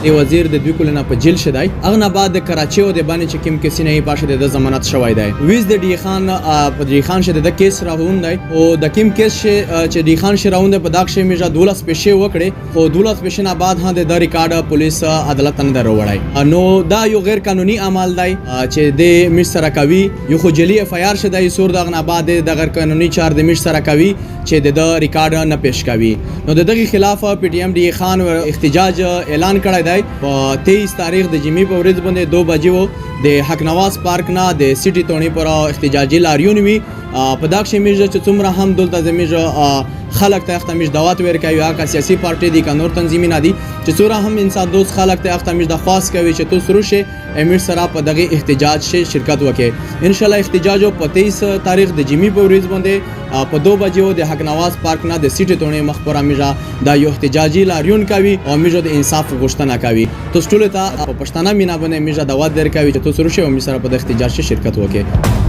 د وزیر د دوی کولنه په جیل شدای هغه نه بعد کراچي او د باندې چې کوم کسی نه پاشه د ضمانت شوی دی ویز د ډی خان په ډی خان شه د کیس راوندای او د کوم کیس چې ډی خان شه راوند په داښ شه میجا 12 پیښه وکړي خو 12 پیښه نه بعد هغه د ریکارډ پولیس عدالت نه دروړای نو دا یو غیر قانوني عمل دی چې د مش سره کوي یو خو جلی اف آی آر شدای سور دغه نه بعد د غیر قانوني چار د مش سره کوي چې د ریکارډ نه پیش کوي نو د دغه خلاف پی ټی ایم ډی خان احتجاج اعلان کړی دی په 23 تاریخ د جمعې په ورځ باندې 2 بجې د حق نواز پارک نه د سیټي تونی پر احتجاجي لاریون وی په داښ میجه چې څومره هم دلته زمیجه خلک ته اختمیش دعوت ورکوي هغه سیاسي پارټي دي کانور تنظیمي نه دي چې څومره هم انسان دوست خلک ته اختمیش د خاص کوي چې تو سره شي امیر سره په دغه احتجاج شي شرکت وکړي ان شاء الله احتجاج په 23 تاریخ د جمعې په ورځ باندې په 2 بجې د حق نواز پارک نه د سیټي تونی مخبره میجه دا یو احتجاجي لاریون کوي او میجه د انصاف غوښتنه کوي تو ټول ته په پښتانه مینا باندې میجه دعوت درکوي چې تو سره شي او می سره په احتجاج شي شرکت وکړي